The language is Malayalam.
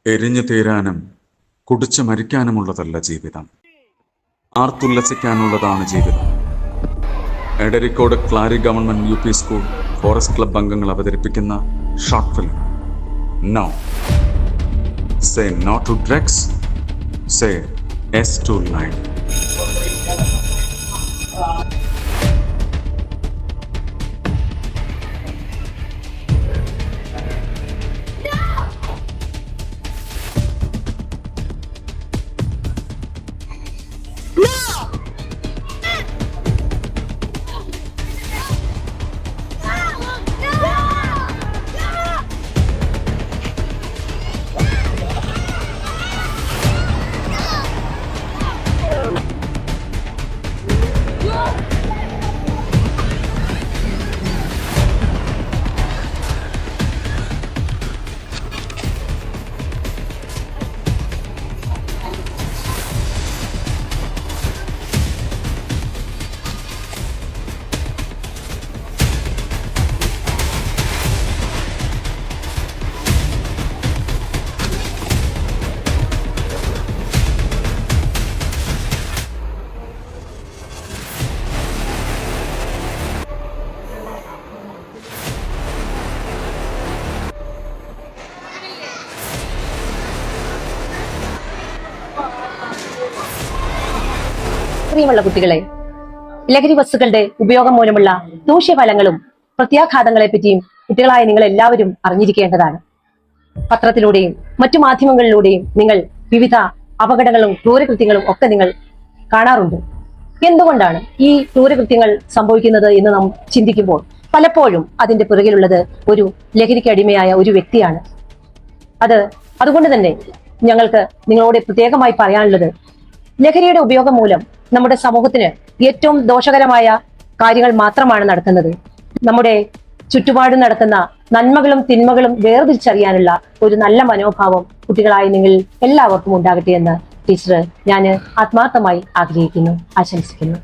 എരിഞ്ഞു തീരാനും കുടിച്ചു മരിക്കാനുമുള്ളതല്ല ജീവിതം, ആർത്തുല്ലസിക്കാനുള്ളതാണ് ജീവിതം. Edarikode Clari government UP school forest club അംഗങ്ങൾ അവതരിപ്പിക്കുന്ന short film no. Say no to drugs, say yes to life. പ്രിയമുള്ള കുട്ടികളെ, ലഹരി വസ്തുക്കളുടെ ഉപയോഗം മൂലമുള്ള ദൂഷ്യഫലങ്ങളും പ്രത്യാഘാതങ്ങളെ പറ്റിയും കുട്ടികളായ നിങ്ങൾ എല്ലാവരും അറിഞ്ഞിരിക്കേണ്ടതാണ്. പത്രത്തിലൂടെയും മറ്റു മാധ്യമങ്ങളിലൂടെയും നിങ്ങൾ വിവിധ അപകടങ്ങളും ക്രൂരകൃത്യങ്ങളും ഒക്കെ നിങ്ങൾ കാണാറുണ്ട്. എന്തുകൊണ്ടാണ് ഈ ക്രൂരകൃത്യങ്ങൾ സംഭവിക്കുന്നത് എന്ന് നാം ചിന്തിക്കുമ്പോൾ പലപ്പോഴും അതിന്റെ പിറകിലുള്ളത് ഒരു ലഹരിക്ക് അടിമയായ ഒരു വ്യക്തിയാണ്. അതുകൊണ്ട് തന്നെ ഞങ്ങൾക്ക് നിങ്ങളോട് പ്രത്യേകമായി പറയാനുള്ളത്, ലഹരിയുടെ ഉപയോഗം മൂലം നമ്മുടെ സമൂഹത്തിന് ഏറ്റവും ദോഷകരമായ കാര്യങ്ങൾ മാത്രമാണ് നടക്കുന്നത്. നമ്മുടെ ചുറ്റുപാട് നടക്കുന്ന നന്മകളും തിന്മകളും വേർതിരിച്ചറിയാനുള്ള ഒരു നല്ല മനോഭാവം കുട്ടികളായി നിങ്ങൾ എല്ലാവർക്കും ഉണ്ടാകട്ടെ എന്ന് ടീച്ചർ ഞാൻ ആത്മാർത്ഥമായി ആഗ്രഹിക്കുന്നു, ആശംസിക്കുന്നു.